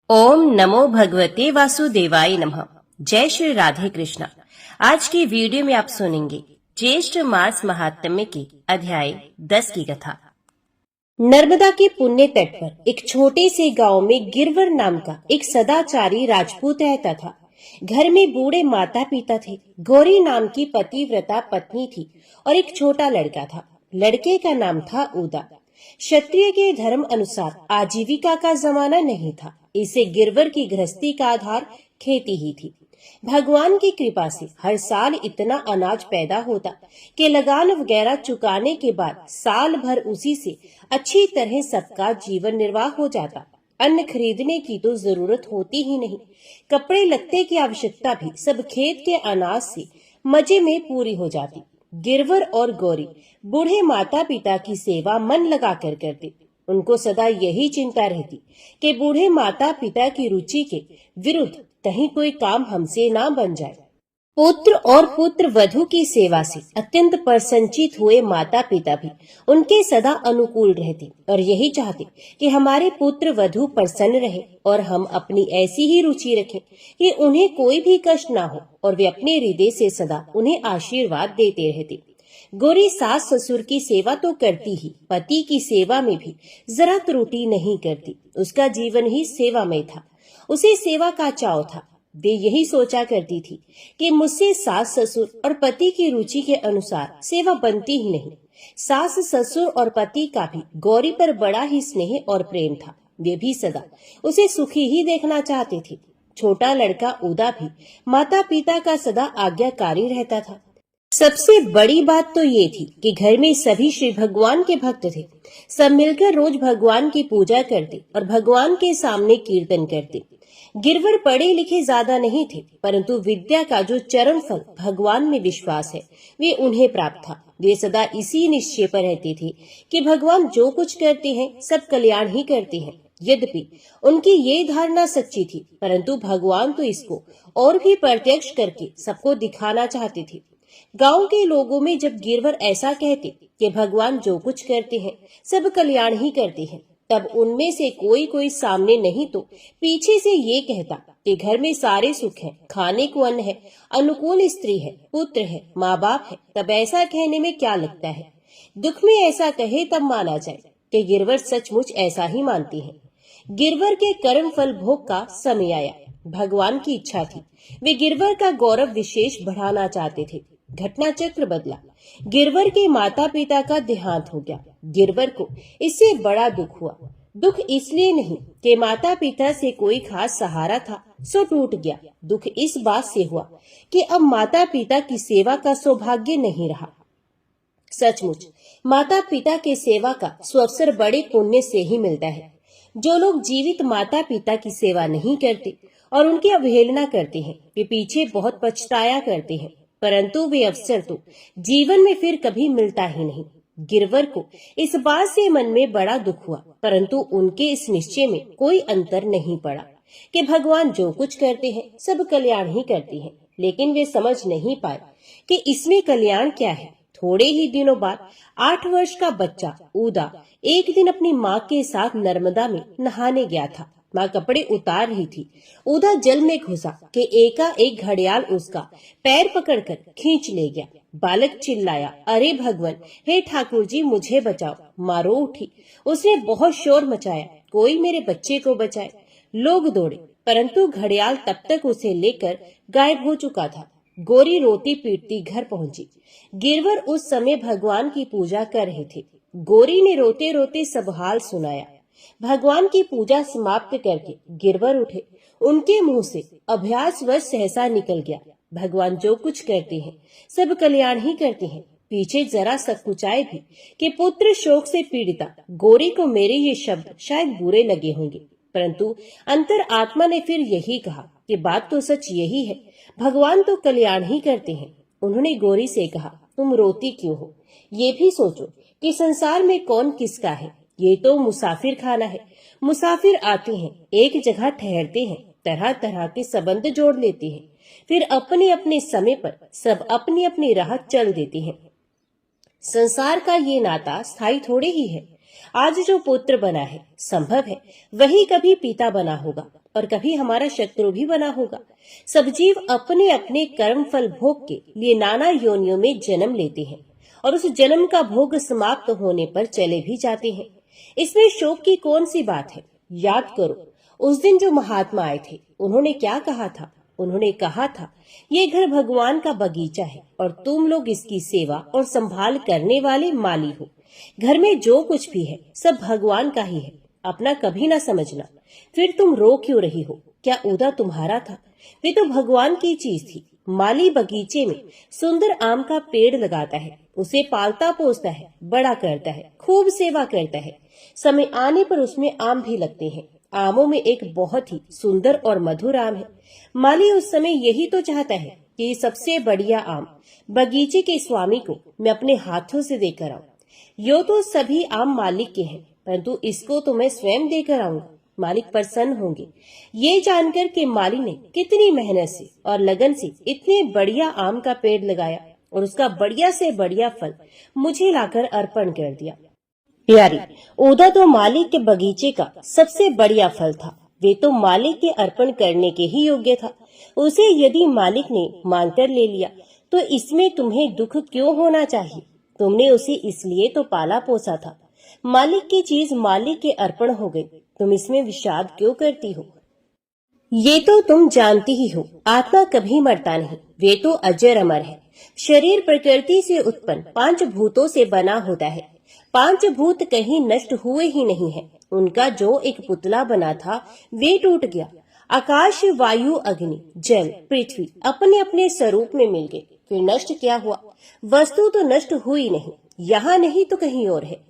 ओम नमो भगवते वासुदेवाय नमः। जय श्री राधे कृष्णा। आज की वीडियो में आप सुनेंगे ज्येष्ठ मास महात्म्य के अध्याय 10 की कथा। नर्मदा के पुण्य तट पर एक छोटे से गांव में गिरवर नाम का एक सदाचारी राजपूत रहता था। घर में बूढ़े माता पिता थे, गौरी नाम की पतिव्रता पत्नी थी और एक छोटा लड़का था। लड़के का नाम था उदा। क्षत्रिय के धर्म अनुसार आजीविका का जमाना नहीं था, इसे गिरवर की गृहस्थी का आधार खेती ही थी। भगवान की कृपा से हर साल इतना अनाज पैदा होता कि लगान वगैरह चुकाने के बाद साल भर उसी से अच्छी तरह सबका जीवन निर्वाह हो जाता। अन्न खरीदने की तो जरूरत होती ही नहीं, कपड़े लत्ते की आवश्यकता भी सब खेत के अनाज से मजे में पूरी हो जाती। गिरवर और गौरी बूढ़े माता पिता की सेवा मन लगाकर करते। उनको सदा यही चिंता रहती कि बूढ़े माता पिता की रुचि के विरुद्ध कहीं कोई काम हमसे ना बन जाए। पुत्र और पुत्र वधू की सेवा से अत्यंत प्रसन्नचित हुए माता पिता भी उनके सदा अनुकूल रहते और यही चाहते कि हमारे पुत्र वधू प्रसन्न रहे और हम अपनी ऐसी ही रुचि रखें कि उन्हें कोई भी कष्ट ना हो और वे अपने हृदय से सदा उन्हें आशीर्वाद देते रहते। गौरी सास ससुर की सेवा तो करती ही, पति की सेवा में भी जरा त्रुटि नहीं करती। उसका जीवन ही सेवामय था, उसे सेवा का चाव था। वे यही सोचा करती थी कि मुझसे सास ससुर और पति की रुचि के अनुसार सेवा बनती ही नहीं। सास ससुर और पति का भी गौरी पर बड़ा ही स्नेह और प्रेम था। वे भी सदा उसे सुखी ही देखना चाहते थे। छोटा लड़का उदा भी माता पिता का सदा आज्ञाकारी रहता था। सबसे बड़ी बात तो ये थी कि घर में सभी श्री भगवान के भक्त थे। सब मिलकर रोज भगवान की पूजा करते और भगवान के सामने कीर्तन करते। गिरवर पढ़े लिखे ज्यादा नहीं थे, परंतु विद्या का जो चरम फल भगवान में विश्वास है वे उन्हें प्राप्त था। वे सदा इसी निश्चय पर रहते थे कि भगवान जो कुछ करते हैं सब कल्याण ही करते हैं। यद्यपि उनकी ये धारणा सच्ची थी, परंतु भगवान तो इसको और भी प्रत्यक्ष करके सबको दिखाना चाहते थे। गांव के लोगों में जब गिरवर ऐसा कहते कि भगवान जो कुछ करते हैं सब कल्याण ही करते हैं, तब उनमें से कोई कोई सामने नहीं तो पीछे से ये कहता कि घर में सारे सुख हैं, खाने को अन्न है, अनुकूल स्त्री है, पुत्र है, माँ बाप है, तब ऐसा कहने में क्या लगता है। दुख में ऐसा कहे तब माना जाए कि गिरवर सचमुच ऐसा ही मानती है। गिरवर के कर्म फल भोग का समय आया। भगवान की इच्छा थी, वे गिरवर का गौरव विशेष बढ़ाना चाहते थे। घटना चक्र बदला। गिरवर के माता पिता का देहांत हो गया। गिरवर को इससे बड़ा दुख हुआ। दुख इसलिए नहीं कि माता पिता से कोई खास सहारा था सो टूट गया। दुख इस बात से हुआ कि अब माता पिता की सेवा का सौभाग्य नहीं रहा। सचमुच माता पिता के सेवा का सुअवसर बड़े पुण्य से ही मिलता है। जो लोग जीवित माता पिता की सेवा नहीं करते और उनकी अवहेलना करते हैं, वे पीछे बहुत पछताया करते हैं, परंतु वे अवसर तो जीवन में फिर कभी मिलता ही नहीं। गिरवर को इस बात से मन में बड़ा दुख हुआ, परंतु उनके इस निश्चय में कोई अंतर नहीं पड़ा कि भगवान जो कुछ करते हैं सब कल्याण ही करते हैं। लेकिन वे समझ नहीं पाए कि इसमें कल्याण क्या है। थोड़े ही दिनों बाद 8 वर्ष का बच्चा उदा एक दिन अपनी माँ के साथ नर्मदा में नहाने गया था। माँ कपड़े उतार रही थी। उदा जल में घुसा कि एकाएक घड़ियाल उसका पैर पकड़कर खींच ले गया। बालक चिल्लाया, अरे भगवान, हे ठाकुर जी, मुझे बचाओ। माँ रो उठी। उसने बहुत शोर मचाया, कोई मेरे बच्चे को बचाए। लोग दौड़े, परंतु घड़ियाल तब तक उसे लेकर गायब हो चुका था। गौरी रोती पीटती घर पहुंची। गिरवर उस समय भगवान की पूजा कर रहे थे। गौरी ने रोते रोते सब हाल सुनाया। भगवान की पूजा समाप्त करके गिरवर उठे। उनके मुंह से अभ्यासवश सहसा निकल गया, भगवान जो कुछ करते हैं सब कल्याण ही करते हैं। पीछे जरा सकुचाए भी कि पुत्र शोक से पीड़िता गौरी को मेरे ये शब्द शायद बुरे लगे होंगे, परंतु अंतर आत्मा ने फिर यही कहा कि बात तो सच यही है, भगवान तो कल्याण ही करते हैं। उन्होंने गौरी से कहा, तुम रोती क्यों हो? ये भी सोचो कि संसार में कौन किसका है। ये तो मुसाफिर खाना है। मुसाफिर आते हैं, एक जगह ठहरते हैं, तरह तरह के संबंध जोड़ लेते हैं, फिर अपने अपने समय पर सब अपनी अपनी राह चल देते हैं। संसार का ये नाता स्थायी थोड़े ही है। आज जो पुत्र बना है, संभव है वही कभी पिता बना होगा। और कभी हमारा शत्रु भी बना होगा। सब जीव अपने अपने कर्म फल भोग के लिए नाना योनियों में जन्म लेते हैं और उस जन्म का भोग समाप्त होने पर चले भी जाते हैं। इसमें शोक की कौन सी बात है? याद करो, उस दिन जो महात्मा आए थे उन्होंने क्या कहा था? उन्होंने कहा था, ये घर भगवान का बगीचा है और तुम लोग इसकी सेवा और संभाल करने वाले माली हो। घर में जो कुछ भी है सब भगवान का ही है, अपना कभी ना समझना। फिर तुम रो क्यों रही हो? क्या उदा तुम्हारा था? वे तो भगवान की चीज थी। माली बगीचे में सुंदर आम का पेड़ लगाता है, उसे पालता पोसता है, बड़ा करता है, खूब सेवा करता है। समय आने पर उसमें आम भी लगते हैं। आमों में एक बहुत ही सुंदर और मधुर आम है। माली उस समय यही तो चाहता है कि सबसे बढ़िया आम बगीचे के स्वामी को मैं अपने हाथों से देकर आऊं। यो तो सभी आम मालिक के हैं, परंतु इसको तो मैं स्वयं देकर आऊंगा। मालिक प्रसन्न होंगे। ये जानकर कि माली ने कितनी मेहनत से और लगन से इतने बढ़िया आम का पेड़ लगाया और उसका बढ़िया से बढ़िया फल मुझे लाकर अर्पण कर दिया। प्यारी, उदा तो मालिक के बगीचे का सबसे बढ़िया फल था। वे तो मालिक के अर्पण करने के ही योग्य था। उसे यदि मालिक ने मांगकर ले लिया तो इसमें तुम्हें दुख क्यों होना चाहिए? तुमने उसे इसलिए तो पाला पोसा था। मालिक की चीज मालिक के अर्पण हो गई, तुम इसमें विषाद क्यों करती हो? ये तो तुम जानती ही हो, आत्मा कभी मरता नहीं, वे तो अजर अमर है। शरीर प्रकृति से उत्पन्न 5 भूतों से बना होता है। 5 भूत कहीं नष्ट हुए ही नहीं है। उनका जो एक पुतला बना था वे टूट गया। आकाश, वायु, अग्नि, जल, पृथ्वी अपने अपने स्वरूप में मिल गए। फिर नष्ट क्या हुआ? वस्तु तो नष्ट हुई नहीं, यहाँ नहीं तो कहीं और है।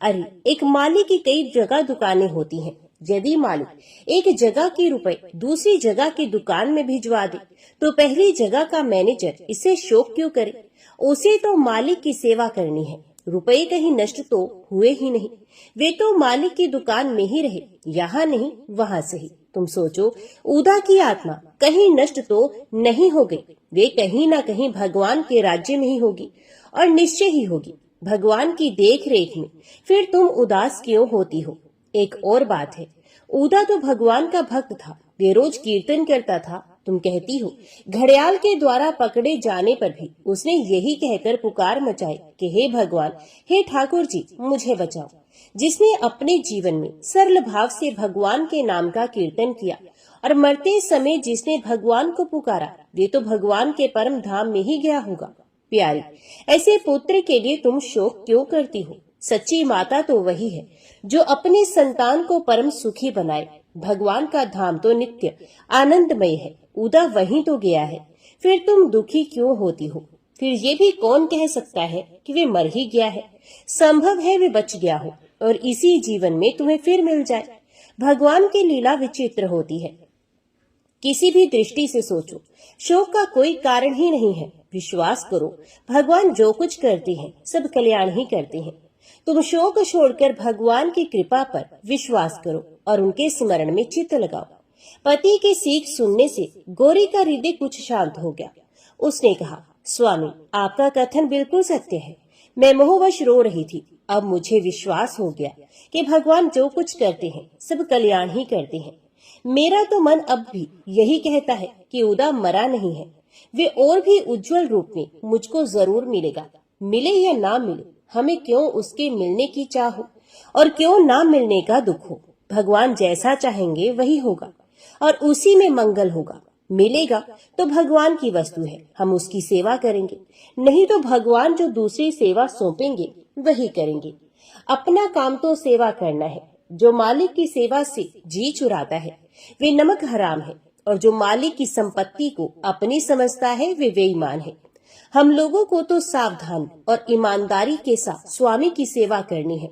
अरे, एक माली की कई जगह दुकानें होती हैं। यदि मालिक एक जगह के रुपए दूसरी जगह की दुकान में भिजवा दे तो पहली जगह का मैनेजर इसे शोक क्यों करे? उसे तो मालिक की सेवा करनी है। रुपए कहीं नष्ट तो हुए ही नहीं, वे तो मालिक की दुकान में ही रहे, यहाँ नहीं वहाँ से ही। तुम सोचो, उदा की आत्मा कहीं नष्ट तो नहीं हो गई, वे कहीं ना कहीं भगवान के राज्य में ही होगी और निश्चय ही होगी, भगवान की देख रेख में। फिर तुम उदास क्यों होती हो? एक और बात है, उदा तो भगवान का भक्त था, वे रोज कीर्तन करता था। तुम कहती हो घड़ियाल के द्वारा पकड़े जाने पर भी उसने यही कहकर पुकार मचाई कि हे भगवान, हे ठाकुर जी, मुझे बचाओ। जिसने अपने जीवन में सरल भाव से भगवान के नाम का कीर्तन किया और मरते समय जिसने भगवान को पुकारा, वे तो भगवान के परम धाम में ही गया होगा। प्यारी, ऐसे पुत्र के लिए तुम शोक क्यों करती हो? सच्ची माता तो वही है जो अपने संतान को परम सुखी बनाए। भगवान का धाम तो नित्य आनंदमय है, उदा वहीं तो गया है। फिर तुम दुखी क्यों होती हो? फिर ये भी कौन कह सकता है कि वे मर ही गया है? संभव है वे बच गया हो और इसी जीवन में तुम्हें फिर मिल जाए। भगवान की लीला विचित्र होती है, किसी भी दृष्टि से सोचो, शोक का कोई कारण ही नहीं है। विश्वास करो, भगवान जो कुछ करते हैं सब कल्याण ही करते हैं। तुम शोक छोड़कर भगवान की कृपा पर विश्वास करो और उनके स्मरण में चित्त लगाओ। पति की सीख सुनने से गौरी का हृदय कुछ शांत हो गया। उसने कहा, स्वामी, आपका कथन बिल्कुल सत्य है। मैं मोहवश रो रही थी, अब मुझे विश्वास हो गया कि भगवान जो कुछ करते हैं सब कल्याण ही करते हैं। मेरा तो मन अब भी यही कहता है कि उदा मरा नहीं है, वे और भी उज्जवल रूप में मुझको जरूर मिलेगा। मिले या ना मिले, हमें क्यों उसके मिलने की चाह हो और क्यों ना मिलने का दुख हो। भगवान जैसा चाहेंगे वही होगा और उसी में मंगल होगा। मिलेगा तो भगवान की वस्तु है, हम उसकी सेवा करेंगे, नहीं तो भगवान जो दूसरी सेवा सौंपेंगे वही करेंगे। अपना काम तो सेवा करना है। जो मालिक की सेवा से जी चुराता है वे नमक हराम है और जो मालिक की संपत्ति को अपनी समझता है वे बेईमान है। हम लोगों को तो सावधान और ईमानदारी के साथ स्वामी की सेवा करनी है।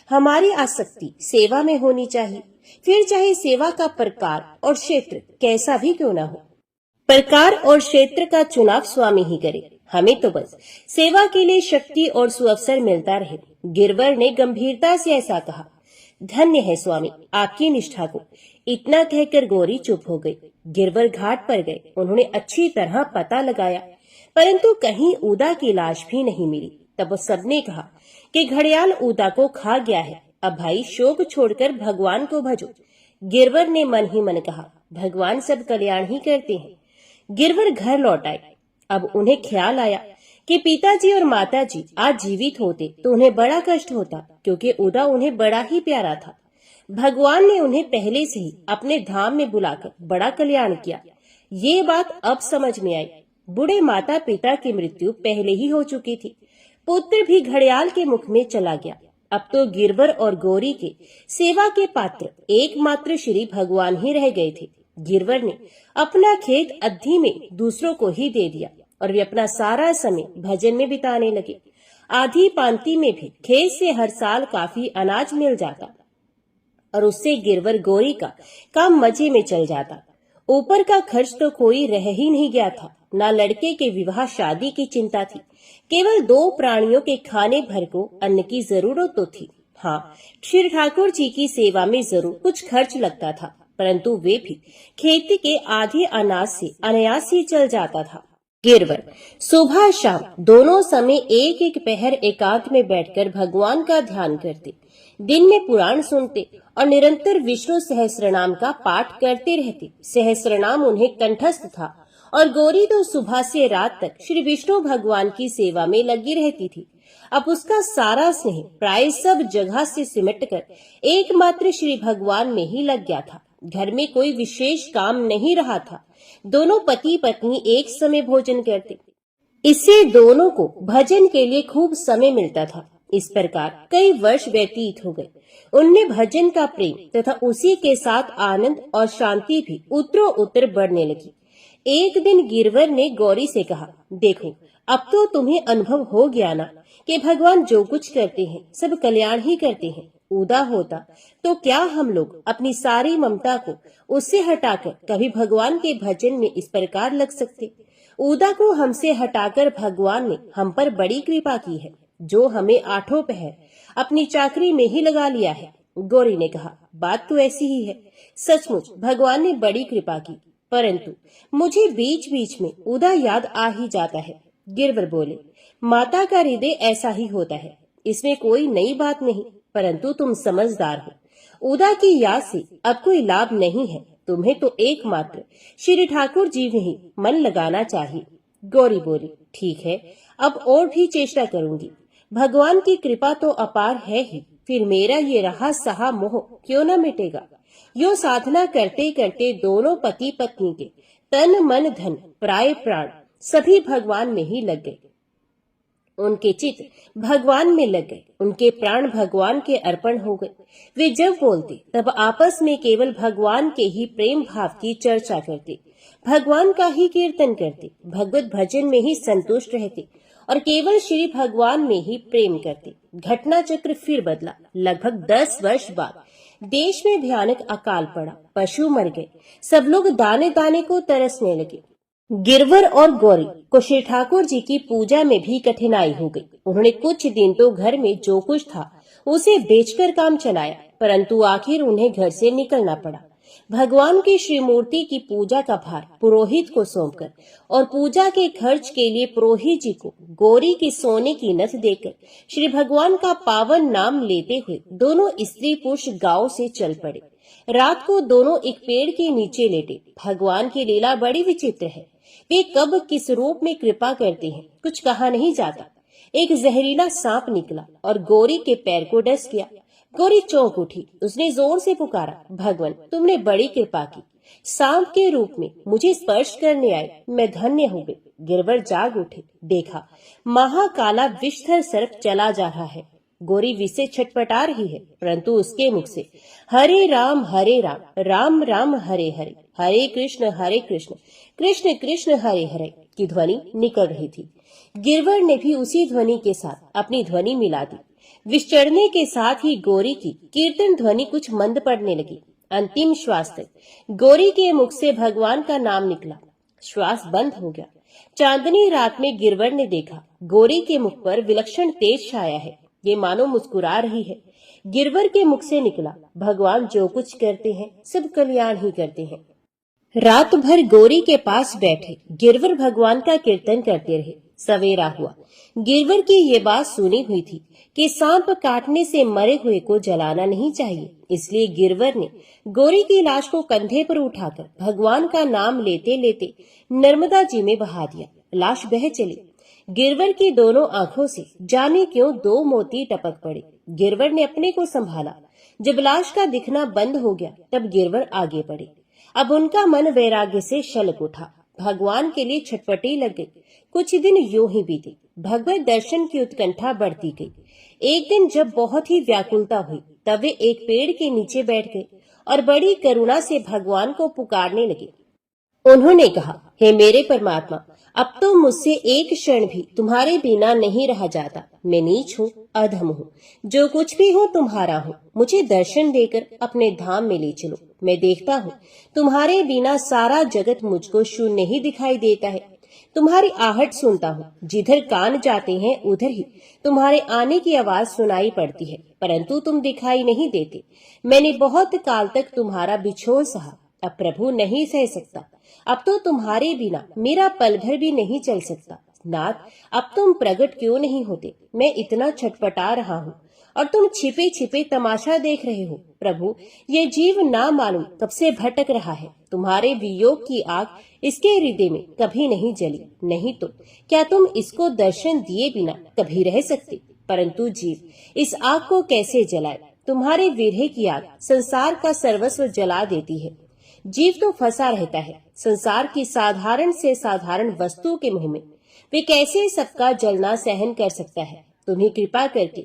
हमारी आसक्ति सेवा में होनी चाहिए, फिर चाहे सेवा का प्रकार और क्षेत्र कैसा भी क्यों न हो। प्रकार और क्षेत्र का चुनाव स्वामी ही करे, हमें तो बस सेवा के लिए शक्ति और सुअवसर मिलता रहे। गिरवर ने गंभीरता से ऐसा कहा। धन्य है स्वामी आपकी निष्ठा को। इतना कहकर गौरी चुप हो गई। गिरवर घाट पर गए, उन्होंने अच्छी तरह पता लगाया परंतु कहीं उदा की लाश भी नहीं मिली। तब सबने कहा कि घड़ियाल उदा को खा गया है, अब भाई शोक छोड़कर भगवान को भजो। गिरवर ने मन ही मन कहा, भगवान सब कल्याण ही करते हैं। गिरवर घर लौट आए। अब उन्हें ख्याल आया कि पिताजी और माताजी आज जीवित होते तो उन्हें बड़ा कष्ट होता, क्योंकि उदा उन्हें बड़ा ही प्यारा था। भगवान ने उन्हें पहले से ही अपने धाम में बुलाकर बड़ा कल्याण किया। ये बात अब समझ में आई। बूढ़े माता पिता की मृत्यु पहले ही हो चुकी थी। पुत्र भी घड़ियाल के मुख में चला गया। अब तो गिरवर और गौरी के सेवा के पात्र एकमात्र श्री भगवान ही रह गए थे। गिरवर ने अपना खेत अद्धी में दूसरों को ही दे दिया और वे अपना सारा समय भजन में बिताने लगे। आधी पांति में भी खेत से हर साल काफी अनाज मिल जाता और उससे गिरवर गौरी का काम मजे में चल जाता। ऊपर का खर्च तो कोई रह ही नहीं गया था। न लड़के के विवाह शादी की चिंता थी। केवल 2 प्राणियों के खाने भर को अन्न की जरूरत तो थी। हाँ, श्री ठाकुर जी की सेवा में जरूर कुछ खर्च लगता था, परंतु वे भी खेती के आधे अनाज से अनायास ही चल जाता था। गिरवर सुबह शाम दोनों समय एक एक पहर एकांत में बैठकर भगवान का ध्यान करते, दिन में पुराण सुनते और निरंतर विष्णु सहस्रनाम का पाठ करते रहते। सहस्रनाम उन्हें कंठस्थ था और गौरी तो सुबह से रात तक श्री विष्णु भगवान की सेवा में लगी रहती थी। अब उसका सारा स्नेह प्राय सब जगह से सिमटकर एकमात्र श्री भगवान में ही लग गया था। घर में कोई विशेष काम नहीं रहा था। दोनों पति पत्नी एक समय भोजन करते। इससे दोनों को भजन के लिए खूब समय मिलता था। इस प्रकार कई वर्ष व्यतीत हो गए। उनमें भजन का प्रेम तथा उसी के साथ आनंद और शांति भी उत्तरों उत्तर बढ़ने लगी। एक दिन गिरवर ने गौरी से कहा, देखो, अब तो तुम्हें अनुभव हो गया ना कि भगवान जो कुछ करते हैं सब कल्याण ही करते हैं। उदा होता तो क्या हम लोग अपनी सारी ममता को उससे हटाकर कभी भगवान के भजन में इस प्रकार लग सकते? उदा को हमसे हटाकर भगवान ने हम पर बड़ी कृपा की है, जो हमें 8 पहर अपनी चाकरी में ही लगा लिया है। गौरी ने कहा, बात तो ऐसी ही है। सचमुच भगवान ने बड़ी कृपा की, परंतु मुझे बीच बीच में उदा याद आ ही जाता है। गिरवर बोले, माता का हृदय ऐसा ही होता है, इसमें कोई नई बात नहीं, परंतु तुम समझदार हो। उदा की याद से अब कोई लाभ नहीं है। तुम्हें तो एकमात्र श्री ठाकुर जी में ही मन लगाना चाहिए। गौरी बोली, ठीक है, अब और भी चेष्टा करूंगी। भगवान की कृपा तो अपार है ही, फिर मेरा ये रहा सहा मोह क्यों न मिटेगा। यो साधना करते करते दोनों पति पत्नी के तन मन धन प्राय प्राण सभी भगवान में ही लग गए। उनके चित्त भगवान में लग गए, उनके प्राण भगवान के अर्पण हो गए। वे जब बोलते तब आपस में केवल भगवान के ही प्रेम भाव की चर्चा करते, भगवान का ही कीर्तन करते, भगवत भजन में ही संतुष्ट रहते और केवल श्री भगवान में ही प्रेम करते। घटना चक्र फिर बदला। लगभग 10 वर्ष बाद देश में भयानक अकाल पड़ा। पशु मर गए। सब लोग दाने दाने को तरसने लगे। गिरवर और गौरी को श्री ठाकुर जी की पूजा में भी कठिनाई हो गई। उन्होंने कुछ दिन तो घर में जो कुछ था उसे बेचकर काम चलाया, परंतु आखिर उन्हें घर से निकलना पड़ा। भगवान की श्री मूर्ति की पूजा का भार पुरोहित को सौंपकर और पूजा के खर्च के लिए पुरोहित जी को गौरी की सोने की नथ देकर श्री भगवान का पावन नाम लेते हुए दोनों स्त्री पुरुष गांव से चल पड़े। रात को दोनों एक पेड़ के नीचे लेटे। भगवान की लीला बड़ी विचित्र है। वे कब किस रूप में कृपा करते हैं कुछ कहा नहीं जाता। एक जहरीला सांप निकला और गौरी के पैर को डस गया। गौरी चौंक उठी। उसने जोर से पुकारा, भगवान तुमने बड़ी कृपा की, सांप के रूप में मुझे स्पर्श करने आए, मैं धन्य हो गई। गिरवर जाग उठे। देखा महाकाला विषधर सर्प चला जा रहा है। गौरी विष से छटपटा रही है, परंतु उसके मुख से हरे राम राम राम हरे हरे, हरे कृष्ण कृष्ण कृष्ण हरे हरे की ध्वनि निकल रही थी। गिरवर ने भी उसी ध्वनि के साथ अपनी ध्वनि मिला दी। विष चढ़ने के साथ ही गौरी की कीर्तन ध्वनि कुछ मंद पड़ने लगी। अंतिम श्वास तक गौरी के मुख से भगवान का नाम निकला। श्वास बंद हो गया। चांदनी रात में गिरवर ने देखा गौरी के मुख पर विलक्षण तेज छाया है। ये मानो मुस्कुरा रही है। गिरवर के मुख से निकला, भगवान जो कुछ करते हैं सब कल्याण ही करते हैं। रात भर गौरी के पास बैठे गिरवर भगवान का कीर्तन करते रहे। सवेरा हुआ। गिरवर की ये बात सुनी हुई थी कि सांप काटने से मरे हुए को जलाना नहीं चाहिए, इसलिए गिरवर ने गौरी की लाश को कंधे पर उठाकर भगवान का नाम लेते लेते नर्मदा जी में बहा दिया। लाश बह चली। गिरवर की दोनों आंखों से जाने क्यों 2 मोती टपक पड़े। गिरवर ने अपने को संभाला। जब लाश का दिखना बंद हो गया तब गिरवर आगे बढ़े। अब उनका मन वैराग्य से छलक उठा। भगवान के लिए छटपटी लग गई। कुछ दिन यूं ही बीते। भगवत दर्शन की उत्कंठा बढ़ती गई। एक दिन जब बहुत ही व्याकुलता हुई तब वे एक पेड़ के नीचे बैठ गए और बड़ी करुणा से भगवान को पुकारने लगे। उन्होंने कहा, हे मेरे परमात्मा, अब तो मुझसे एक क्षण भी तुम्हारे बिना नहीं रहा जाता। मैं नीच हूँ, अधम हूँ, जो कुछ भी हूँ तुम्हारा हूँ। मुझे दर्शन देकर अपने धाम में ले चलो। मैं देखता हूँ तुम्हारे बिना सारा जगत मुझको शून्य ही दिखाई देता है। तुम्हारी आहट सुनता हूँ, जिधर कान जाते हैं उधर ही तुम्हारे आने की आवाज सुनाई पड़ती है, परंतु तुम दिखाई नहीं देते। मैंने बहुत काल तक तुम्हारा बिछोह सहा, अब प्रभु नहीं सह सकता। अब तो तुम्हारे बिना मेरा पल भर भी नहीं चल सकता। नाथ, अब तुम प्रकट क्यों नहीं होते? मैं इतना छटपटा रहा हूँ और तुम छिपे छिपे तमाशा देख रहे हो। प्रभु, ये जीव ना मालूम कब से भटक रहा है। तुम्हारे वियोग की आग इसके हृदय में कभी नहीं जली, नहीं तो क्या तुम इसको दर्शन दिए बिना कभी रह सकते? परंतु जीव इस आग को कैसे जलाए? तुम्हारे विरह की आग संसार का सर्वस्व जला देती है। जीव तो फंसा रहता है संसार की साधारण से साधारण वस्तु के मुंह में। वे कैसे सबका जलना सहन कर सकता है? तुम्ही कृपा करके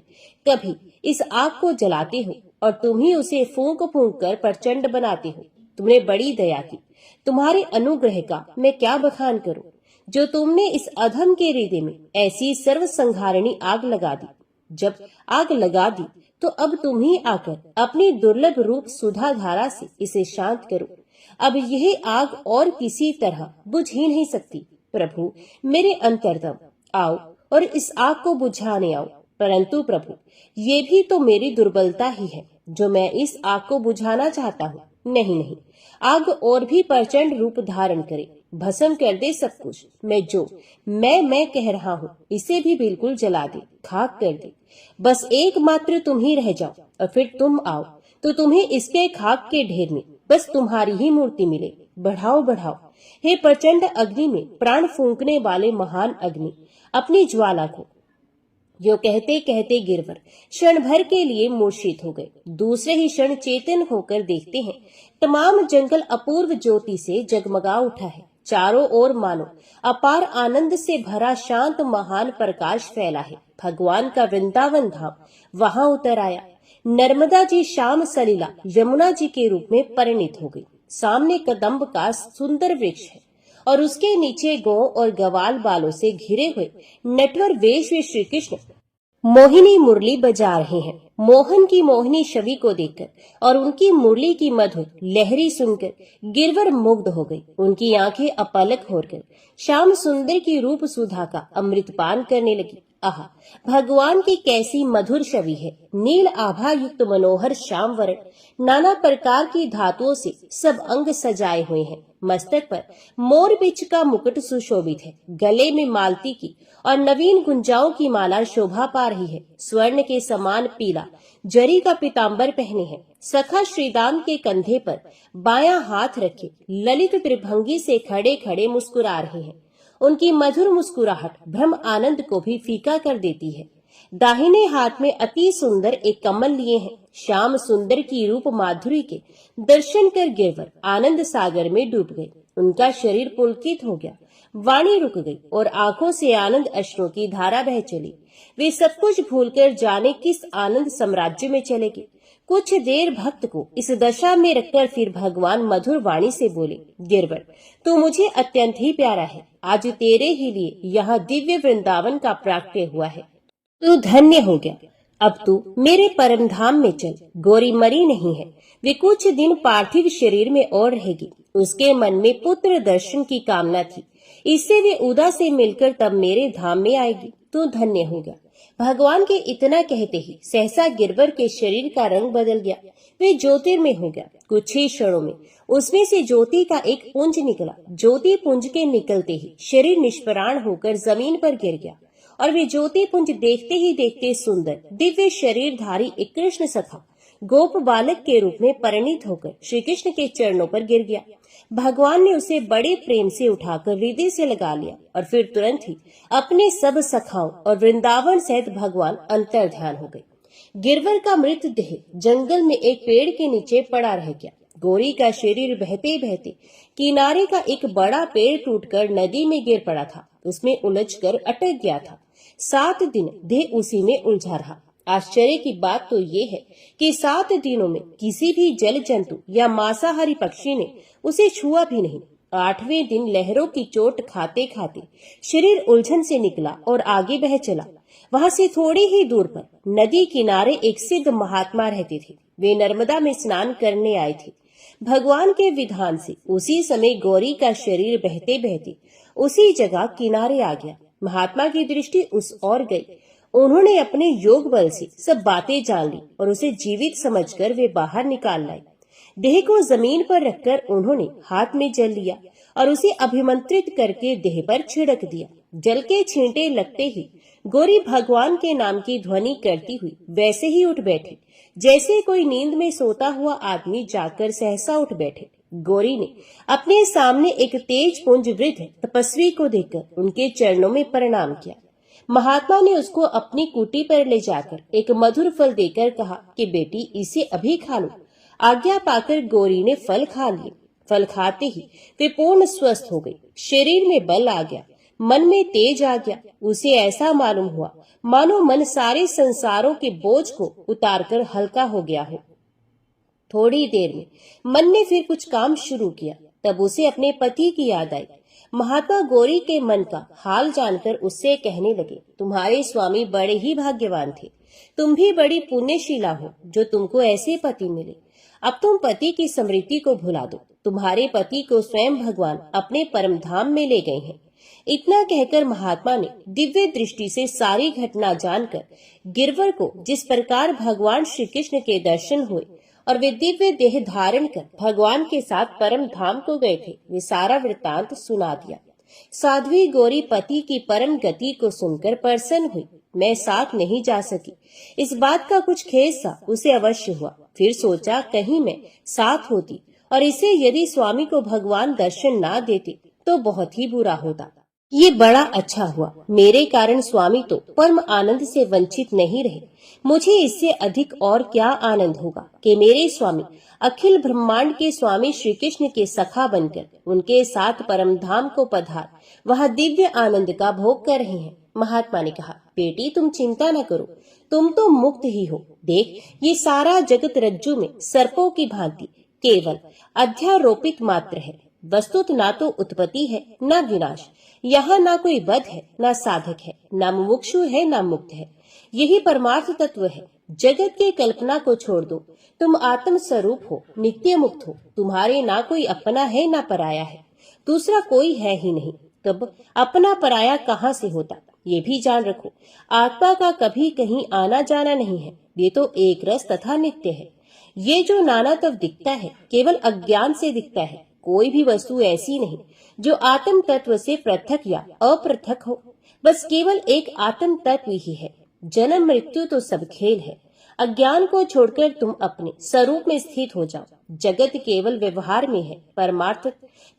कभी इस आग को जलाते हो और तुम ही उसे फूंक फूंक कर प्रचंड बनाते हो। तुमने बड़ी दया की, तुम्हारे अनुग्रह का मैं क्या बखान करूं, जो तुमने इस अधम के हृदय में ऐसी सर्व संहारिणी आग लगा दी। जब आग लगा दी तो अब तुम ही आकर अपनी दुर्लभ रूप सुधा धारा से इसे शांत करो। अब यह आग और किसी तरह बुझ ही नहीं सकती। प्रभु, मेरे अंतर्दम आओ और इस आग को बुझाने आओ। परंतु प्रभु, ये भी तो मेरी दुर्बलता ही है जो मैं इस आग को बुझाना चाहता हूँ। नहीं नहीं, आग और भी प्रचंड रूप धारण करे, भस्म कर दे सब कुछ। मैं कह रहा हूँ इसे भी बिल्कुल जला दे, खाक कर दे। बस एकमात्र तुम ही रह जाओ और फिर तुम आओ तो तुम्हें इसके खाक के ढेर में बस तुम्हारी ही मूर्ति मिले। बढ़ाओ बढ़ाओ, हे प्रचंड अग्नि में प्राण फूंकने वाले महान अग्नि, अपनी ज्वाला को। यो कहते कहते गिरवर क्षण भर के लिए मूर्छित हो गए। दूसरे ही क्षण चेतन होकर देखते हैं तमाम जंगल अपूर्व ज्योति से जगमगा उठा है। चारों ओर मानो अपार आनंद से भरा शांत महान प्रकाश फैला है। भगवान का वृंदावन धाम वहां उतर आया। नर्मदा जी श्याम सलीला यमुना जी के रूप में परिणित हो गई। सामने कदम्ब का सुंदर वृक्ष है और उसके नीचे गौ और गवाल बालों से घिरे हुए नटवर वेश में श्री कृष्ण मोहिनी मुरली बजा रहे हैं। मोहन की मोहिनी छवि को देखकर और उनकी मुरली की मधुर लहरी सुनकर गिरवर मुग्ध हो गई। उनकी आंखें अपलक होकर श्याम सुंदर की रूप सुधा का अमृतपान करने लगी। आहा, भगवान की कैसी मधुर छवि है। नील आभा युक्त मनोहर श्याम वरण, नाना प्रकार की धातुओं से सब अंग सजाए हुए हैं। मस्तक पर मोर बिच का मुकुट सुशोभित है। गले में मालती की और नवीन गुंजाओं की माला शोभा पा रही है। स्वर्ण के समान पीला जरी का पीताम्बर पहने हैं। सखा श्रीदाम के कंधे पर बायां हाथ रखे ललित त्रिभंगी से खड़े खड़े मुस्कुरा रहे हैं। उनकी मधुर मुस्कुराहट ब्रह्म आनंद को भी फीका कर देती है। दाहिने हाथ में अति सुंदर एक कमल लिए हैं। श्याम सुंदर की रूप माधुरी के दर्शन कर गिरवर आनंद सागर में डूब गए। उनका शरीर पुलकित हो गया, वाणी रुक गई और आंखों से आनंद अश्रुओं की धारा बह चली। वे सब कुछ भूलकर जाने किस आनंद साम्राज्य में चले गए। कुछ देर भक्त को इस दशा में रखकर फिर भगवान मधुर वाणी से बोले, गिरवर, तू मुझे अत्यंत ही प्यारा है। आज तेरे ही लिए यहाँ दिव्य वृंदावन का प्राकट्य हुआ है। तू धन्य हो गया। अब तू मेरे परम धाम में चल। गौरी मरी नहीं है, वे कुछ दिन पार्थिव शरीर में और रहेगी। उसके मन में पुत्र दर्शन की कामना थी, इससे वे उदा से मिलकर तब मेरे धाम में आएगी। तू धन्य हो गया। भगवान के इतना कहते ही सहसा गिरवर के शरीर का रंग बदल गया। वे ज्योतिर्मय हो गया। कुछ ही क्षणों में उसमें से ज्योति का एक पुंज निकला। ज्योति पुंज के निकलते ही शरीर निष्प्राण होकर जमीन पर गिर गया और वे ज्योति पुंज देखते ही देखते सुंदर दिव्य शरीरधारी एक कृष्ण सखा गोप बालक के रूप में परिणित होकर श्री कृष्ण के चरणों पर गिर गया। भगवान ने उसे बड़े प्रेम से उठाकर हृदय से लगा लिया और फिर तुरंत ही अपने सब सखाओं और वृंदावन सहित भगवान अंतर ध्यान हो गए। गिरवर का मृतदेह जंगल में एक पेड़ के नीचे पड़ा रह गया। गौरी का शरीर बहते बहते किनारे का एक बड़ा पेड़ टूटकर नदी में गिर पड़ा था। उसमें उलझकर अटक गया था। 7 दिन देह उसी में उलझा रहा। आश्चर्य की बात तो ये है कि 7 दिनों में किसी भी जल जंतु या मांसाहारी पक्षी ने उसे छुआ भी नहीं। 8वें दिन लहरों की चोट खाते खाते शरीर उलझन से निकला और आगे बह चला। वहां से थोड़ी ही दूर पर नदी किनारे एक सिद्ध महात्मा रहते थे। वे नर्मदा में स्नान करने आए थे। भगवान के विधान से उसी समय गौरी का शरीर बहते बहते उसी जगह किनारे आ गया। महात्मा की दृष्टि उस ओर गई। उन्होंने अपने योग बल से सब बातें जान ली और उसे जीवित समझकर वे बाहर निकाल लाए। देह को जमीन पर रखकर उन्होंने हाथ में जल लिया और उसे अभिमंत्रित करके देह पर छिड़क दिया। जल के छींटे लगते ही गौरी भगवान के नाम की ध्वनि करती हुई वैसे ही उठ बैठी जैसे कोई नींद में सोता हुआ आदमी जाकर सहसा उठ बैठे। गौरी ने अपने सामने एक तेज पुंज वृद्ध तपस्वी को देखकर उनके चरणों में प्रणाम किया। महात्मा ने उसको अपनी कुटी पर ले जाकर एक मधुर फल देकर कहा कि बेटी इसे अभी खा लो। आज्ञा पाकर गौरी ने फल खा लिए। फल खाते ही वे पूर्ण स्वस्थ हो गई। शरीर में बल आ गया, मन में तेज आ गया। उसे ऐसा मालूम हुआ मानो मन सारे संसारों के बोझ को उतारकर हल्का हो गया हो। थोड़ी देर में मन ने फिर कुछ काम शुरू किया। तब उसे अपने पति की याद आई। महात्मा गौरी के मन का हाल जानकर उससे कहने लगे, तुम्हारे स्वामी बड़े ही भाग्यवान थे। तुम भी बड़ी पुण्यशीला हो जो तुमको ऐसे पति मिले। अब तुम पति की स्मृति को भुला दो। तुम्हारे पति को स्वयं भगवान अपने परम धाम में ले गए हैं। इतना कहकर महात्मा ने दिव्य दृष्टि से सारी घटना जानकर गिरवर को जिस प्रकार भगवान श्री कृष्ण के दर्शन हुए और वे दिव्य देह धारण कर भगवान के साथ परम धाम को गए थे, वे सारा वृत्तांत सुना दिया। साध्वी गौरी पति की परम गति को सुनकर प्रसन्न हुई। मैं साथ नहीं जा सकी। इस बात का कुछ खेद सा उसे अवश्य हुआ। फिर सोचा कहीं मैं साथ होती और इसे यदि स्वामी को भगवान दर्शन ना देते तो बहुत ही बुरा होता। ये बड़ा अच्छा हुआ। मेरे कारण स्वामी तो परम आनंद से वंचित नहीं रहे। मुझे इससे अधिक और क्या आनंद होगा कि मेरे स्वामी अखिल ब्रह्मांड के स्वामी श्री कृष्ण के सखा बनकर उनके साथ परम धाम को पधार वहाँ दिव्य आनंद का भोग कर रहे हैं। महात्मा ने कहा, बेटी तुम चिंता न करो, तुम तो मुक्त ही हो। देख ये सारा जगत रज्जु में सर्पों की भांति केवल अध्यारोपित मात्र है। वस्तुत ना तो उत्पत्ति है न विनाश। यहाँ ना कोई वध है न साधक है, न मुमुक्षु है न मुक्त है। यही परमार्थ तत्व है। जगत की कल्पना को छोड़ दो। तुम आत्म स्वरूप हो, नित्य मुक्त हो। तुम्हारे ना कोई अपना है ना पराया है, दूसरा कोई है ही नहीं। तब अपना पराया कहाँ से होता? ये भी जान रखो, आत्मा का कभी कहीं आना जाना नहीं है। ये तो एक रस तथा नित्य है। ये जो नानात्व दिखता है केवल अज्ञान से दिखता है। कोई भी वस्तु ऐसी नहीं जो आत्म तत्व से पृथक या अपृथक हो। बस केवल एक आत्म तत्व ही है। जन्म मृत्यु तो सब खेल है। अज्ञान को छोड़कर तुम अपने स्वरूप में स्थित हो जाओ। जगत केवल व्यवहार में है, परमार्थ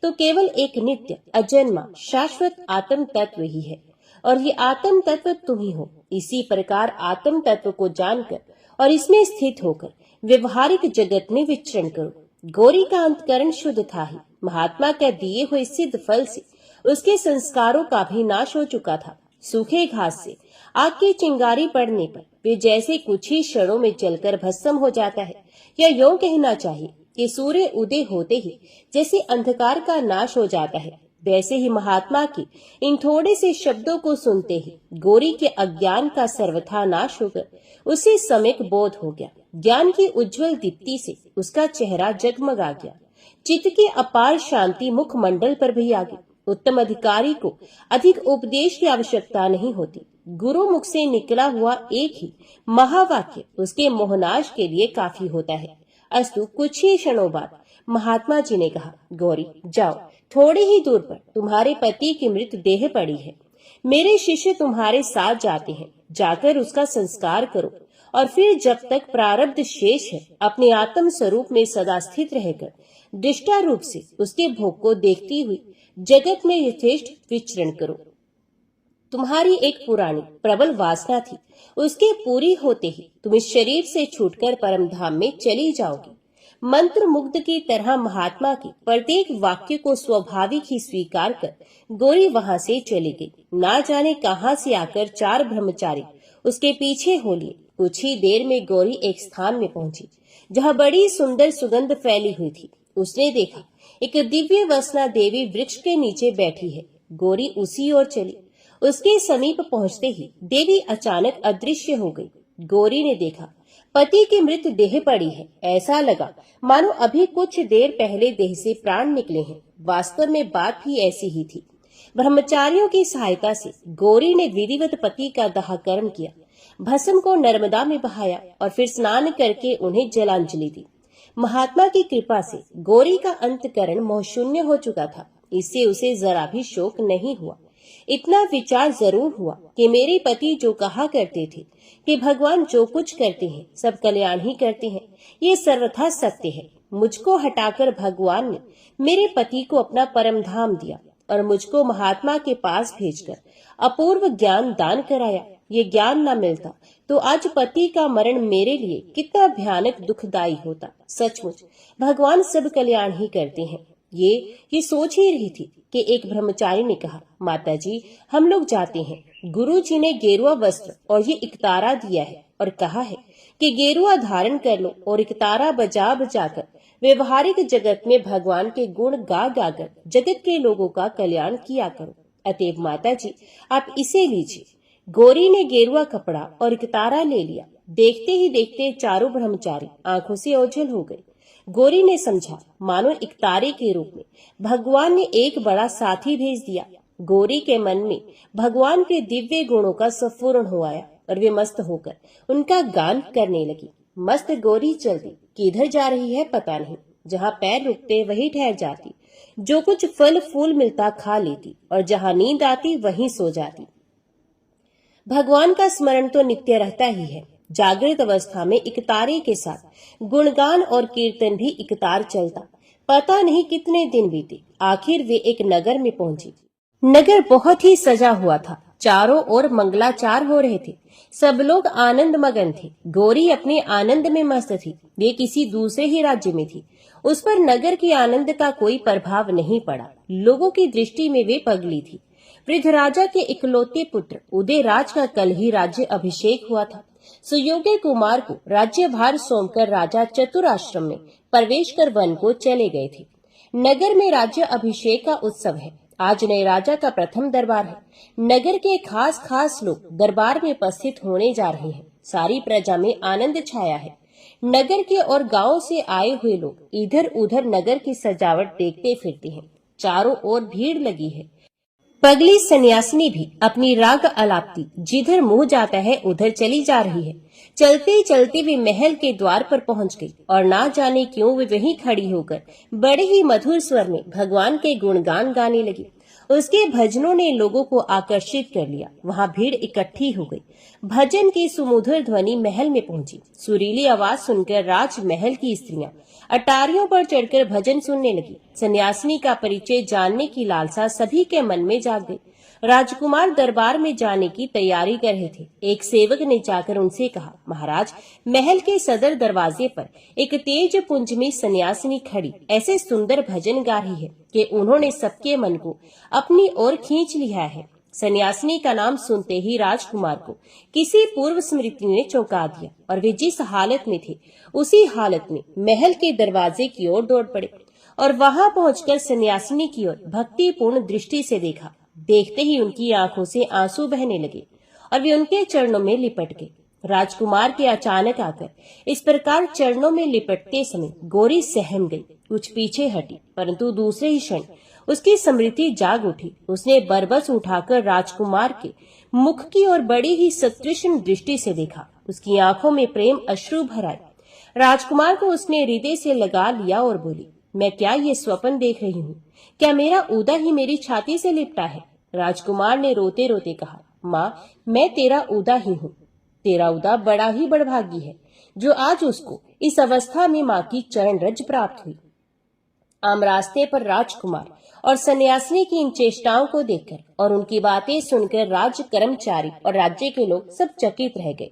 तो केवल एक नित्य अजन्मा शाश्वत आत्म तत्व ही है और ये आत्म तत्व तुम ही हो। इसी प्रकार आत्म तत्व को जानकर और इसमें स्थित होकर व्यवहारिक जगत में विचरण करो। गौरी का अंतकरण शुद्ध था ही। महात्मा के दिए हुए सिद्ध फल से उसके संस्कारों का भी नाश हो चुका था। सूखे घास से आग की चिंगारी पड़ने पर वे जैसे कुछ ही क्षणों में जलकर भस्म हो जाता है, या यूं कहना चाहिए कि सूर्य उदय होते ही जैसे अंधकार का नाश हो जाता है, वैसे ही महात्मा की इन थोड़े से शब्दों को सुनते ही गौरी के अज्ञान का सर्वथा नाश होकर उसे सम्यक बोध हो गया। ज्ञान की उज्जवल दीप्ति से उसका चेहरा जगमगा गया। चित्त की अपार शांति मुखमंडल पर भी आ गई। उत्तम अधिकारी को अधिक उपदेश की आवश्यकता नहीं होती। गुरु मुख से निकला हुआ एक ही महावाक्य उसके मोहनाश के लिए काफी होता है। अस्तु कुछ ही क्षणों बाद महात्मा जी ने कहा, गौरी जाओ, थोड़ी ही दूर पर तुम्हारे पति की मृत देह पड़ी है। मेरे शिष्य तुम्हारे साथ जाते हैं, जाकर उसका संस्कार करो और फिर जब तक प्रारब्ध शेष है अपने आत्म स्वरूप में सदा स्थित रहकर दृष्टा रूप से उसके भोग को देखती हुई जगत में यथेष्ट विचरण करो। तुम्हारी एक पुरानी प्रबल वासना थी, उसके पूरी होते ही तुम इस शरीर से छूटकर परम धाम में चली जाओगी। मंत्र मुग्ध की तरह महात्मा के प्रत्येक वाक्य को स्वाभाविक ही स्वीकार कर गौरी वहां से चली गई। ना जाने कहां से आकर 4 ब्रह्मचारी उसके पीछे हो लिए। कुछ ही देर में गौरी एक स्थान में पहुंची जहां बड़ी सुंदर सुगंध फैली हुई थी। उसने देखा एक दिव्य वसना देवी वृक्ष के नीचे बैठी है। गौरी उसी ओर चली। उसके समीप पहुंचते ही देवी अचानक अदृश्य हो गई। गौरी ने देखा पति की मृत देह पड़ी है। ऐसा लगा मानो अभी कुछ देर पहले देह से प्राण निकले हैं। वास्तव में बात भी ऐसी ही थी। ब्रह्मचारियों की सहायता से गौरी ने विधिवत पति का दाह कर्म किया, भस्म को नर्मदा में बहाया और फिर स्नान करके उन्हें जलांजलि दी। महात्मा की कृपा से गौरी का अंतकरण मोहशून्य हो चुका था। इससे उसे जरा भी शोक नहीं हुआ। इतना विचार जरूर हुआ कि मेरे पति जो कहा करते थे कि भगवान जो कुछ करते हैं सब कल्याण ही करते हैं, ये सर्वथा सत्य है। मुझको हटाकर भगवान ने मेरे पति को अपना परम धाम दिया और मुझको महात्मा के पास भेजकर अपूर्व ज्ञान दान कराया। ये ज्ञान न मिलता तो आज पति का मरण मेरे लिए कितना भयानक दुखदायी होता। सचमुच भगवान सब कल्याण ही करते हैं। ये सोच ही रही थी कि एक ब्रह्मचारी ने कहा, माता जी हम लोग जाते हैं। गुरु जी ने गेरुआ वस्त्र और ये इकतारा दिया है और कहा है कि गेरुआ धारण कर लो और इकतारा बजा बजाकर व्यवहारिक जगत में भगवान के गुण गा गाकर जगत के लोगों का कल्याण किया करो। अतएव माता जी आप इसे लीजिए। गौरी ने गेरुआ कपड़ा और इकतारा ले लिया। देखते ही देखते चारों ब्रह्मचारी आंखों से ओझल हो गए। गौरी ने समझा मानो इकतारे के रूप में भगवान ने एक बड़ा साथी भेज दिया। गौरी के मन में भगवान के दिव्य गुणों का स्फुरण हो आया और वे मस्त होकर उनका गान करने लगी। मस्त गौरी चलती, किधर जा रही है पता नहीं। जहाँ पैर रुकते वहीं ठहर जाती, जो कुछ फल फूल मिलता खा लेती और जहाँ नींद आती वहीं सो जाती। भगवान का स्मरण तो नित्य रहता ही है। जागृत अवस्था में इकतारे के साथ गुणगान और कीर्तन भी इकतार चलता। पता नहीं कितने दिन बीते, आखिर वे एक नगर में पहुंची। नगर बहुत ही सजा हुआ था। चारों ओर मंगलाचार हो रहे थे। सब लोग आनंद मगन थे। गौरी अपने आनंद में मस्त थी। वे किसी दूसरे ही राज्य में थी। उस पर नगर के आनंद का कोई प्रभाव नहीं पड़ा। लोगों की दृष्टि में वे पगली थी। वृद्ध राजा के इकलौते पुत्र उदयराज का कल ही राज्य अभिषेक हुआ था। सुयोग्य कुमार को राज्यभार सौंपकर राजा चतुराश्रम में प्रवेश कर वन को चले गए थे। नगर में राज्य अभिषेक का उत्सव है। आज नए राजा का प्रथम दरबार है। नगर के खास खास लोग दरबार में उपस्थित होने जा रहे हैं। सारी प्रजा में आनंद छाया है। नगर के और गांव से आए हुए लोग इधर उधर नगर की सजावट देखते फिरते हैं। चारों ओर भीड़ लगी है। पगली सन्यासिनी भी अपनी राग अलापती जिधर मुंह जाता है उधर चली जा रही है। चलते चलते वे महल के द्वार पर पहुंच गई और ना जाने क्यों वे वहीं खड़ी होकर बड़े ही मधुर स्वर में भगवान के गुणगान गाने लगी। उसके भजनों ने लोगों को आकर्षित कर लिया। वहां भीड़ इकट्ठी हो गई। भजन की सुमधुर ध्वनि महल में पहुंची। सुरीली आवाज सुनकर राजमहल की स्त्रियां अटारियों पर चढ़कर भजन सुनने लगी। सन्यासिनी का परिचय जानने की लालसा सभी के मन में जाग गई। राजकुमार दरबार में जाने की तैयारी कर रहे थे। एक सेवक ने जाकर उनसे कहा, महाराज महल के सदर दरवाजे पर एक तेज पुंजमी सन्यासिनी खड़ी ऐसे सुंदर भजन गा रही है कि उन्होंने सबके मन को अपनी ओर खींच लिया है। सन्यासिनी का नाम सुनते ही राजकुमार को किसी पूर्व स्मृति ने चौंका दिया और वे जिस हालत में थे उसी हालत में महल के दरवाजे की ओर दौड़ पड़े और वहां पहुंचकर सन्यासिनी की ओर भक्तिपूर्ण दृष्टि से देखा। देखते ही उनकी आंखों से आंसू बहने लगे और वे उनके चरणों में लिपट गए। राजकुमार के अचानक आकर इस प्रकार चरणों में लिपटते समय गौरी सहम गई, कुछ पीछे हटी, परंतु दूसरे ही क्षण उसकी स्मृति जाग उठी। उसने बरबस उठाकर राजकुमार के मुख की ओर बड़ी ही सतृष्ण दृष्टि से देखा। उसकी आंखों में प्रेम अश्रु भर आए। राजकुमार को उसने हृदय से लगा लिया और बोली, मैं क्या ये स्वप्न देख रही हूँ? क्या मेरा उदा ही मेरी छाती से लिपटा है? राजकुमार ने रोते रोते कहा, माँ, मैं तेरा उदा ही हूँ। तेरा उदा बड़ा ही बड़भागी है जो आज उसको इस अवस्था में माँ की चरण रज प्राप्त हुई। आम रास्ते पर राजकुमार और सन्यासिनी की इन चेष्टाओं को देखकर और उनकी बातें सुनकर राज्य कर्मचारी और राज्य के लोग सब चकित रह गए।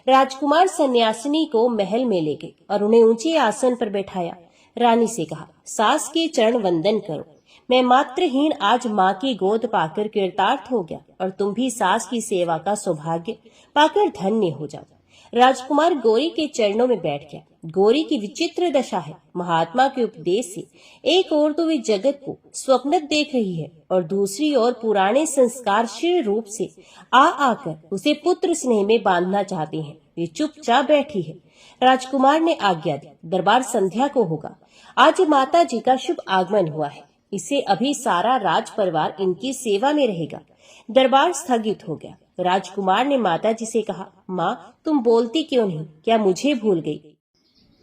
राजकुमार सन्यासिनी को महल में ले गए और उन्हें ऊंचे आसन पर बैठाया। रानी से कहा, सास के चरण वंदन करो। मैं मात्रहीन आज माँ की गोद पाकर कृतार्थ हो गया और तुम भी सास की सेवा का सौभाग्य पाकर धन्य हो जाओ। राजकुमार गौरी के चरणों में बैठ गया। गौरी की विचित्र दशा है। महात्मा के उपदेश से एक ओर तो वे जगत को स्वप्न देख रही है और दूसरी ओर पुराने संस्कारशील रूप से आकर उसे पुत्र स्नेह में बांधना चाहते हैं। वे चुपचाप बैठी है। राजकुमार ने आज्ञा दी, दरबार संध्या को होगा। आज माता जी का शुभ आगमन हुआ है, इससे अभी सारा राज परिवार इनकी सेवा में रहेगा। दरबार स्थगित हो गया। राजकुमार ने माता जी से कहा, माँ, तुम बोलती क्यों नहीं? क्या मुझे भूल गई?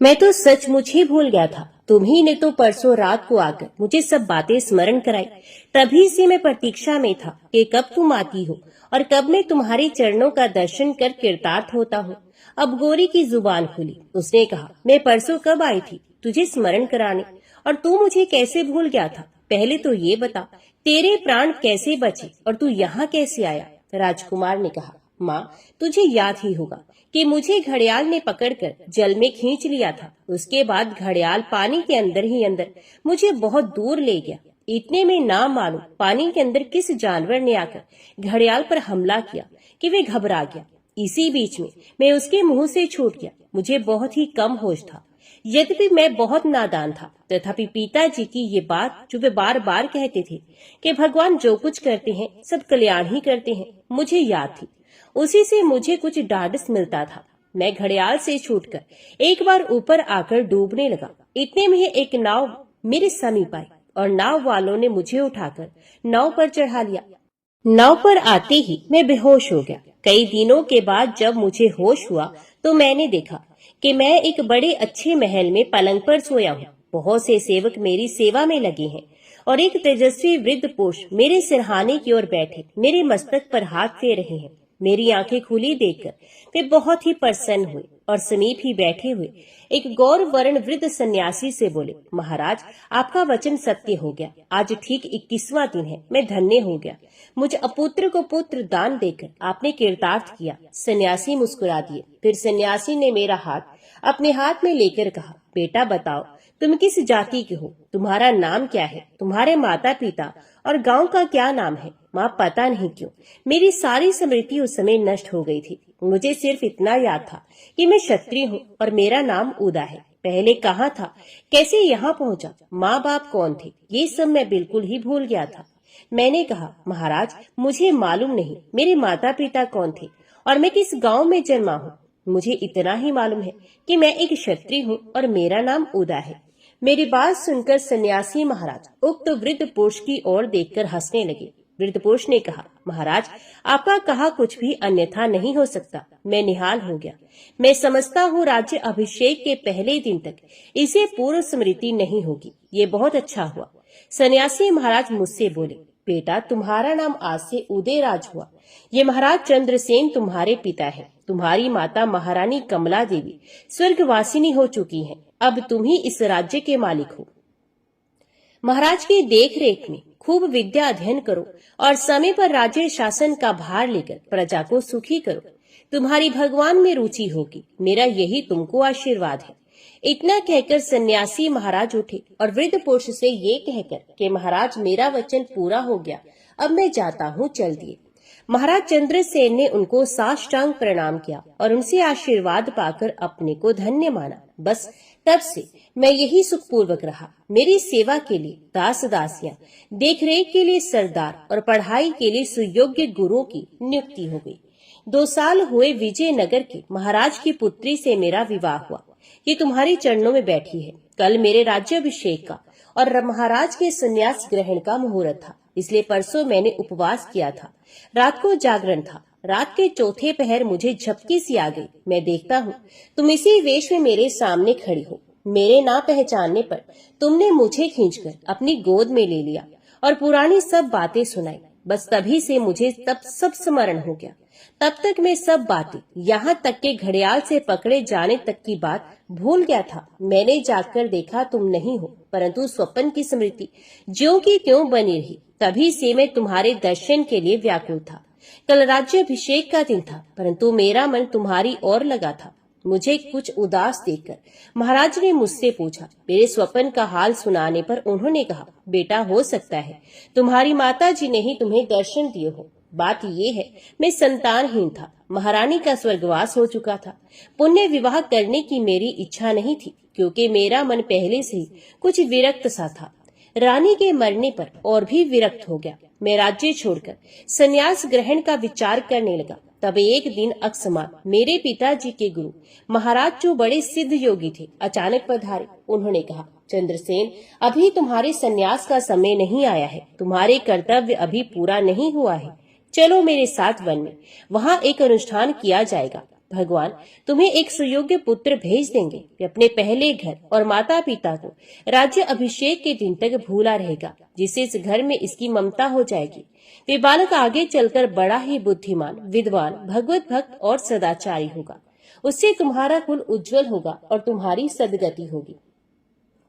मैं तो सचमुच ही भूल गया था। तुम्ही ने तो परसों रात को आकर मुझे सब बातें स्मरण कराई। तभी से मैं प्रतीक्षा में था कि कब तुम आती हो और कब मैं तुम्हारे चरणों का दर्शन कर कृतार्थ होता हूँ। अब गौरी की जुबान खुली। उसने कहा, मैं परसों कब आई थी तुझे स्मरण कराने, और तू मुझे कैसे भूल गया था? पहले तो ये बता, तेरे प्राण कैसे बचे और तू यहाँ कैसे आया? राजकुमार ने कहा, माँ, तुझे याद ही होगा कि मुझे घड़ियाल ने पकड़कर जल में खींच लिया था। उसके बाद घड़ियाल पानी के अंदर ही अंदर मुझे बहुत दूर ले गया। इतने में ना मालूम पानी के अंदर किस जानवर ने आकर घड़ियाल पर हमला किया कि वे घबरा गया। इसी बीच में मैं उसके मुंह से छूट गया। मुझे बहुत ही कम होश था। यद्यपि मैं बहुत नादान था, तथापि पिताजी की ये बात जो वे बार बार कहते थे कि भगवान जो कुछ करते हैं सब कल्याण ही करते हैं, मुझे याद थी। उसी से मुझे कुछ ढाढ़स मिलता था। मैं घड़ियाल से छूटकर एक बार ऊपर आकर डूबने लगा। इतने में एक नाव मेरे समीप आई और नाव वालों ने मुझे उठाकर नाव पर चढ़ा लिया। नाव पर आते ही मैं बेहोश हो गया। कई दिनों के बाद जब मुझे होश हुआ तो मैंने देखा कि मैं एक बड़े अच्छे महल में पलंग पर सोया हूँ। बहुत से सेवक मेरी सेवा में लगे हैं और एक तेजस्वी वृद्ध पुरुष मेरे सिरहाने की ओर बैठे मेरे मस्तक पर हाथ फेर रहे हैं। मेरी आंखें खुली देखकर वे बहुत ही प्रसन्न हुए और समीप ही बैठे हुए एक गौर वर्ण वृद्ध सन्यासी से बोले, महाराज, आपका वचन सत्य हो गया। आज ठीक 21वां दिन है। मैं धन्य हो गया। मुझ अपुत्र को पुत्र दान देकर आपने कृतार्थ किया। सन्यासी मुस्कुरा दिए। फिर सन्यासी ने मेरा हाथ अपने हाथ में लेकर कहा, बेटा बताओ, तुम किस जाति के हो? तुम्हारा नाम क्या है? तुम्हारे माता पिता और गांव का क्या नाम है? माँ, पता नहीं क्यों मेरी सारी स्मृति उस समय नष्ट हो गई थी। मुझे सिर्फ इतना याद था कि मैं क्षत्रिय हूँ और मेरा नाम उदा है। पहले कहाँ था, कैसे यहाँ पहुँचा, माँ बाप कौन थे, ये सब मैं बिल्कुल ही भूल गया था। मैंने कहा, महाराज, मुझे मालूम नहीं मेरे माता पिता कौन थे और मैं किस गाँव में जन्मा हूँ। मुझे इतना ही मालूम है कि मैं एक क्षत्रिय हूँ और मेरा नाम उदा है। मेरी बात सुनकर सन्यासी महाराज उक्त वृद्ध पुरुष की ओर देखकर हंसने लगे। वृद्ध पुरुष ने कहा, महाराज, आपका कहा कुछ भी अन्यथा नहीं हो सकता। मैं निहाल हो गया। मैं समझता हूँ राज्य अभिषेक के पहले दिन तक इसे पूर्व स्मृति नहीं होगी। ये बहुत अच्छा हुआ। सन्यासी महाराज मुझसे बोले, बेटा, तुम्हारा नाम आज से उदयराज हुआ। ये महाराज चंद्रसेन तुम्हारे पिता है। तुम्हारी माता महारानी कमला देवी स्वर्गवासिनी हो चुकी हैं। अब तुम ही इस राज्य के मालिक हो। महाराज की देख रेख में खूब विद्या अध्ययन करो और समय पर राज्य शासन का भार लेकर प्रजा को सुखी करो। तुम्हारी भगवान में रुचि होगी। मेरा यही तुमको आशीर्वाद है। इतना कहकर सन्यासी महाराज उठे और वृद्ध पुरुष से ये कहकर कि महाराज, मेरा वचन पूरा हो गया, अब मैं जाता हूँ, चल दिए। महाराज चंद्रसेन ने उनको साष्टांग प्रणाम किया और उनसे आशीर्वाद पाकर अपने को धन्य माना। बस तब से मैं यही सुखपूर्वक रहा। मेरी सेवा के लिए दास दासियां, देख रेख के लिए सरदार और पढ़ाई के लिए सुयोग्य गुरुओं की नियुक्ति हो गई। 2 साल हुए विजयनगर के महाराज की पुत्री से मेरा विवाह हुआ। ये तुम्हारी चरणों में बैठी है। कल मेरे राज्याभिषेक का और महाराज के संन्यास ग्रहण का मुहूर्त था, इसलिए परसों मैंने उपवास किया था। रात को जागरण था। रात के चौथे पहर मुझे झपकी सी आ गई। मैं देखता हूँ तुम इसी वेश में मेरे सामने खड़ी हो। मेरे ना पहचानने पर तुमने मुझे खींचकर अपनी गोद में ले लिया और पुरानी सब बातें सुनाई। बस तभी से मुझे तब सब स्मरण हो गया। तब तक मैं सब बातें, यहाँ तक के घड़ियाल से पकड़े जाने तक की बात भूल गया था। मैंने जाकर देखा तुम नहीं हो, परंतु स्वप्न की स्मृति ज्यों की त्यों बनी रही। तभी से मैं तुम्हारे दर्शन के लिए व्याकुल था। कल राज्याभिषेक का दिन था, परंतु मेरा मन तुम्हारी ओर लगा था। मुझे कुछ उदास देखकर महाराज ने मुझसे पूछा। मेरे स्वप्न का हाल सुनाने पर उन्होंने कहा, बेटा हो सकता है तुम्हारी माता जी ने ही तुम्हें दर्शन दिए हो। बात ये है, मैं संतानहीन था। महारानी का स्वर्गवास हो चुका था। पुण्य विवाह करने की मेरी इच्छा नहीं थी, क्योंकि मेरा मन पहले से ही कुछ विरक्त सा था। रानी के मरने पर और भी विरक्त हो गया। मैं राज्य छोड़कर संन्यास ग्रहण का विचार करने लगा। तब एक दिन अकस्मात मेरे पिताजी के गुरु महाराज, जो बड़े सिद्ध योगी थे, अचानक पधारे। उन्होंने कहा, चंद्रसेन, अभी तुम्हारे संन्यास का समय नहीं आया है। तुम्हारे कर्तव्य अभी पूरा नहीं हुआ है। चलो मेरे साथ वन में, वहाँ एक अनुष्ठान किया जाएगा। भगवान तुम्हें एक सुयोग्य पुत्र भेज देंगे। वे अपने पहले घर और माता पिता को राज्य अभिषेक के दिन तक भूला रहेगा, जिससे इस घर में इसकी ममता हो जाएगी। वे बालक आगे चलकर बड़ा ही बुद्धिमान, विद्वान, भगवत भक्त और सदाचारी होगा। उससे तुम्हारा कुल उज्जवल होगा और तुम्हारी सदगति होगी।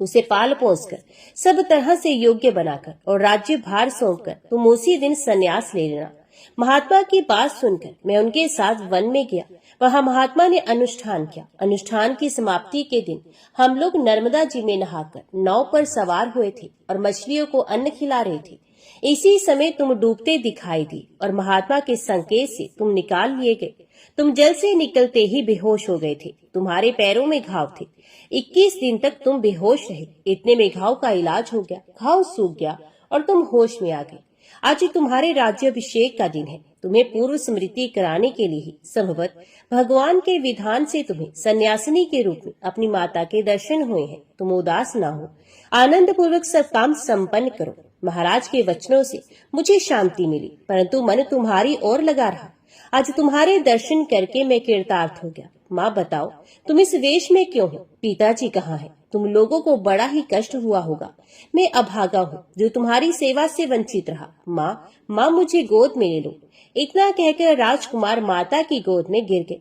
उसे पाल पोसकर सब तरह से योग्य बनाकर और राज्य भार सौंपकर तुम उसी दिन संन्यास ले लेना। महात्मा की बात सुनकर मैं उनके साथ वन में गया। वहाँ महात्मा ने अनुष्ठान किया। अनुष्ठान की समाप्ति के दिन हम लोग नर्मदा जी में नहाकर नाव पर सवार हुए थे और मछलियों को अन्न खिला रहे थे। इसी समय तुम डूबते दिखाई दी और महात्मा के संकेत से तुम निकाल लिए गए। तुम जल से निकलते ही बेहोश हो गए थे। तुम्हारे पैरों में घाव थे। 21 दिन तक तुम बेहोश रहे। इतने में घाव का इलाज हो गया, घाव सूख गया और तुम होश में आ गए। आज तुम्हारे राज्याभिषेक का दिन है। तुम्हें पूर्व स्मृति कराने के लिए ही संभवत भगवान के विधान से तुम्हें सन्यासिनी के रूप में अपनी माता के दर्शन हुए हैं। तुम उदास ना हो, आनंद पूर्वक सब काम संपन्न करो। महाराज के वचनों से मुझे शांति मिली, परंतु मन तुम्हारी ओर लगा रहा। आज तुम्हारे दर्शन करके मैं कृतार्थ हो गया। माँ बताओ, तुम इस वेश में क्यों हो? पिताजी कहाँ है? तुम लोगों को बड़ा ही कष्ट हुआ होगा। मैं अभागा हूँ जो तुम्हारी सेवा से वंचित रहा। माँ मुझे गोद में ले लो। इतना कहकर राजकुमार माता की गोद में गिर गए।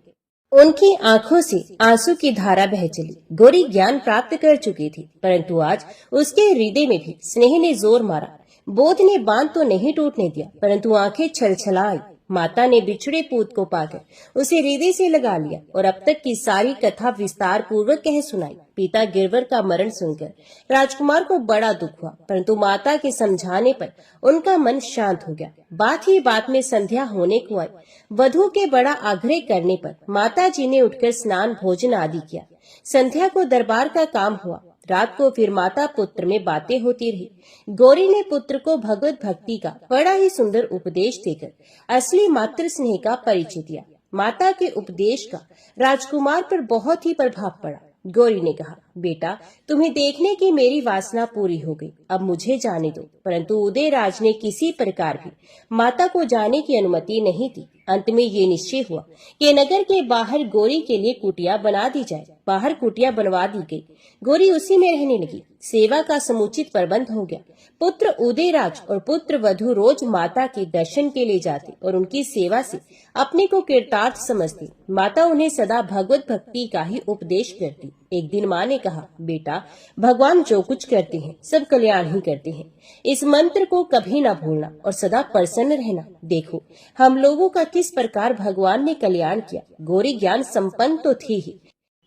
उनकी आंखों से आंसू की धारा बह चली। गौरी ज्ञान प्राप्त कर चुकी थी, परंतु आज उसके हृदय में भी स्नेह ने जोर मारा। बोध ने बांध तो नहीं टूटने दिया, परंतु आंखें छलछला आई। माता ने बिछड़े पूत को पाकर उसे हृदय से लगा लिया और अब तक की सारी कथा विस्तार पूर्वक कह सुनाई। पिता गिरवर का मरण सुनकर राजकुमार को बड़ा दुख हुआ, परंतु माता के समझाने पर उनका मन शांत हो गया। बात ही बात में संध्या होने को आई। वधू के बड़ा आग्रह करने पर माता जी ने उठकर स्नान भोजन आदि किया। संध्या को दरबार का काम हुआ। रात को फिर माता पुत्र में बातें होती रही। गौरी ने पुत्र को भगवत भक्ति का बड़ा ही सुंदर उपदेश देकर असली मातृ स्नेह का परिचय दिया। माता के उपदेश का राजकुमार पर बहुत ही प्रभाव पड़ा। गौरी ने कहा, बेटा तुम्हें देखने की मेरी वासना पूरी हो गई, अब मुझे जाने दो। परंतु उदयराज ने किसी प्रकार भी माता को जाने की अनुमति नहीं दी। अंत में ये निश्चय हुआ कि नगर के बाहर गौरी के लिए कुटिया बना दी जाए। बाहर कुटिया बनवा दी गई। गौरी उसी में रहने लगी। सेवा का समुचित प्रबंध हो गया। पुत्र उदयराज और पुत्र वधू रोज माता के दर्शन के लिए जाते और उनकी सेवा से अपने को कृतार्थ समझती। माता उन्हें सदा भगवत भक्ति का ही उपदेश करती। एक दिन माँ ने कहा, बेटा भगवान जो कुछ करते हैं सब कल्याण ही करते हैं। इस मंत्र को कभी न भूलना और सदा प्रसन्न रहना। देखो हम लोगों का किस प्रकार भगवान ने कल्याण किया। गौरी ज्ञान संपन्न तो थी ही,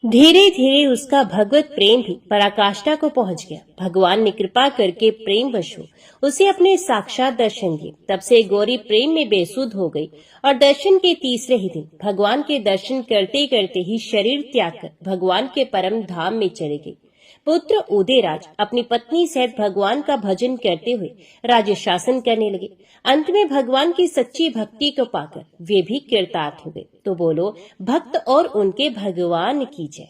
धीरे धीरे उसका भगवत प्रेम भी पराकाष्ठा को पहुंच गया। भगवान ने कृपा करके प्रेम वश हो उसे अपने साक्षात दर्शन दिए। तब से गौरी प्रेम में बेसुध हो गई और दर्शन के तीसरे ही दिन भगवान के दर्शन करते करते ही शरीर त्याग कर भगवान के परम धाम में चले गई। पुत्र उदयराज अपनी पत्नी सहित भगवान का भजन करते हुए राज्य शासन करने लगे। अंत में भगवान की सच्ची भक्ति को पाकर वे भी कृतार्थ हो गए। तो बोलो भक्त और उनके भगवान की जय।